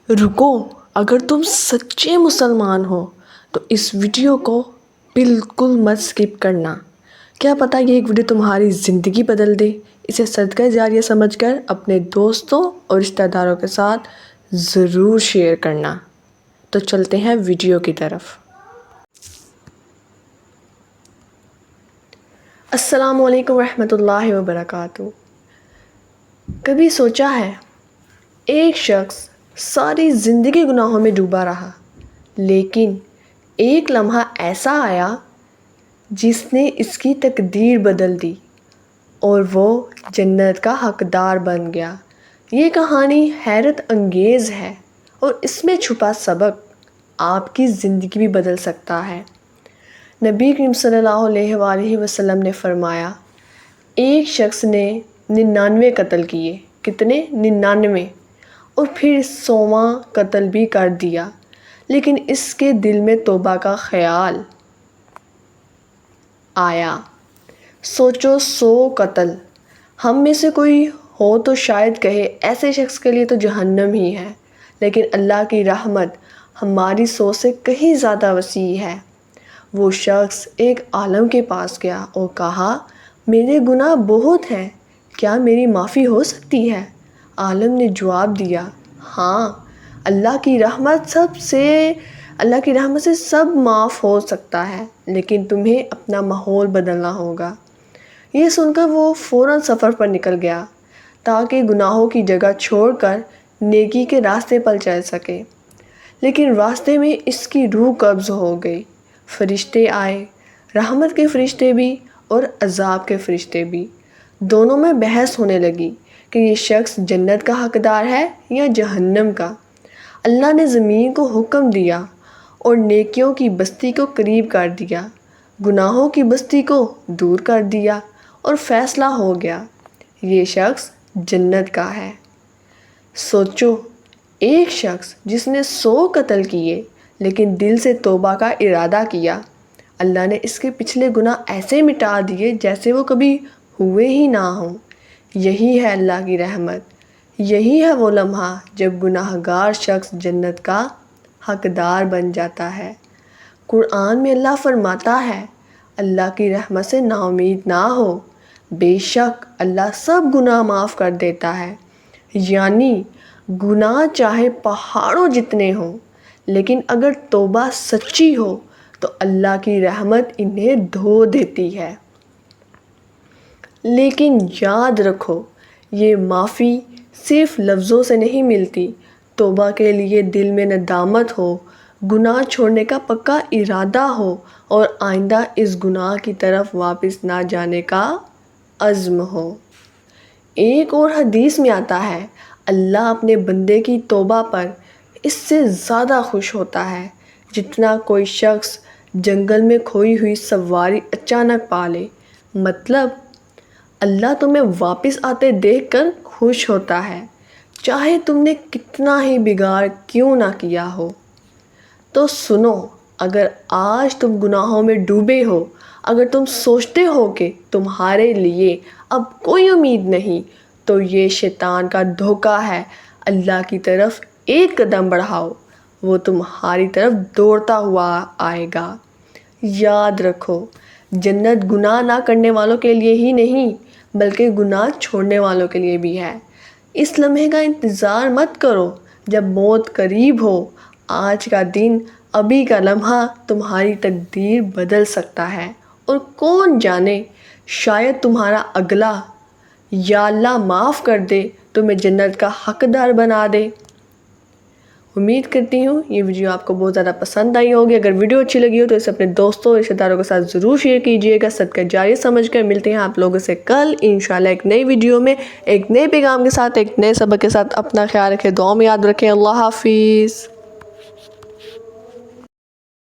رکو، اگر تم سچے مسلمان ہو تو اس ویڈیو کو بالکل مت سکپ کرنا۔ کیا پتہ یہ ایک ویڈیو تمہاری زندگی بدل دے۔ اسے صدقہ جاریہ سمجھ کر اپنے دوستوں اور رشتہ داروں کے ساتھ ضرور شیئر کرنا۔ تو چلتے ہیں ویڈیو کی طرف۔ السلام علیکم ورحمۃ اللہ وبرکاتہ۔ کبھی سوچا ہے ایک شخص ساری زندگی گناہوں میں ڈوبا رہا، لیکن ایک لمحہ ایسا آیا جس نے اس کی تقدیر بدل دی اور وہ جنت کا حقدار بن گیا۔ یہ کہانی حیرت انگیز ہے اور اس میں چھپا سبق آپ کی زندگی بھی بدل سکتا ہے۔ نبی کریم صلی اللہ علیہ وآلہ وسلم نے فرمایا، ایک شخص نے 99 قتل کیے۔ کتنے؟ 99، اور پھر 100واں قتل بھی کر دیا، لیکن اس کے دل میں توبہ کا خیال آیا۔ سوچو، 100 قتل! ہم میں سے کوئی ہو تو شاید کہے ایسے شخص کے لیے تو جہنم ہی ہے، لیکن اللہ کی رحمت ہماری سوچ سے کہیں زیادہ وسیع ہے۔ وہ شخص ایک عالم کے پاس گیا اور کہا، میرے گناہ بہت ہیں، کیا میری معافی ہو سکتی ہے؟ عالم نے جواب دیا، ہاں، اللہ کی رحمت سے سب معاف ہو سکتا ہے، لیکن تمہیں اپنا ماحول بدلنا ہوگا۔ یہ سن کر وہ فوراً سفر پر نکل گیا تاکہ گناہوں کی جگہ چھوڑ کر نیکی کے راستے پر چل سکے، لیکن راستے میں اس کی روح قبض ہو گئی۔ فرشتے آئے، رحمت کے فرشتے بھی اور عذاب کے فرشتے بھی۔ دونوں میں بحث ہونے لگی کہ یہ شخص جنت کا حقدار ہے یا جہنم کا۔ اللہ نے زمین کو حکم دیا اور نیکیوں کی بستی کو قریب کر دیا، گناہوں کی بستی کو دور کر دیا، اور فیصلہ ہو گیا، یہ شخص جنت کا ہے۔ سوچو، ایک شخص جس نے 100 قتل کیے لیکن دل سے توبہ کا ارادہ کیا، اللہ نے اس کے پچھلے گناہ ایسے مٹا دیے جیسے وہ کبھی ہوئے ہی نہ ہوں۔ یہی ہے اللہ کی رحمت، یہی ہے وہ لمحہ جب گناہگار شخص جنت کا حقدار بن جاتا ہے۔ قرآن میں اللہ فرماتا ہے، اللہ کی رحمت سے نا امید نہ ہو، بے شک اللہ سب گناہ معاف کر دیتا ہے۔ یعنی گناہ چاہے پہاڑوں جتنے ہوں، لیکن اگر توبہ سچی ہو تو اللہ کی رحمت انہیں دھو دیتی ہے۔ لیکن یاد رکھو، یہ معافی صرف لفظوں سے نہیں ملتی۔ توبہ کے لیے دل میں ندامت ہو، گناہ چھوڑنے کا پکا ارادہ ہو، اور آئندہ اس گناہ کی طرف واپس نہ جانے کا عزم ہو۔ ایک اور حدیث میں آتا ہے، اللہ اپنے بندے کی توبہ پر اس سے زیادہ خوش ہوتا ہے جتنا کوئی شخص جنگل میں کھوئی ہوئی سواری اچانک پا لے۔ مطلب اللہ تمہیں واپس آتے دیکھ کر خوش ہوتا ہے، چاہے تم نے کتنا ہی بگاڑ کیوں نہ کیا ہو۔ تو سنو، اگر آج تم گناہوں میں ڈوبے ہو، اگر تم سوچتے ہو کہ تمہارے لیے اب کوئی امید نہیں، تو یہ شیطان کا دھوکہ ہے۔ اللہ کی طرف ایک قدم بڑھاؤ، وہ تمہاری طرف دوڑتا ہوا آئے گا۔ یاد رکھو، جنت گناہ نہ کرنے والوں کے لیے ہی نہیں بلکہ گناہ چھوڑنے والوں کے لیے بھی ہے۔ اس لمحے کا انتظار مت کرو جب موت قریب ہو۔ آج کا دن، ابھی کا لمحہ تمہاری تقدیر بدل سکتا ہے، اور کون جانے شاید تمہارا اگلا یا اللہ معاف کر دے، تمہیں جنت کا حقدار بنا دے۔ امید کرتی ہوں یہ ویڈیو آپ کو بہت زیادہ پسند آئی ہوگی۔ اگر ویڈیو اچھی لگی ہو تو اسے اپنے دوستوں اور رشتہ داروں کے ساتھ ضرور شیئر کیجیے گا۔ صدقہ جاریہ سمجھ کر ملتے ہیں آپ لوگوں سے کل انشاءاللہ ایک نئی ویڈیو میں، ایک نئے پیغام کے ساتھ، ایک نئے سبق کے ساتھ۔ اپنا خیال رکھیں، دعاؤں میں یاد رکھیں۔ اللہ حافظ۔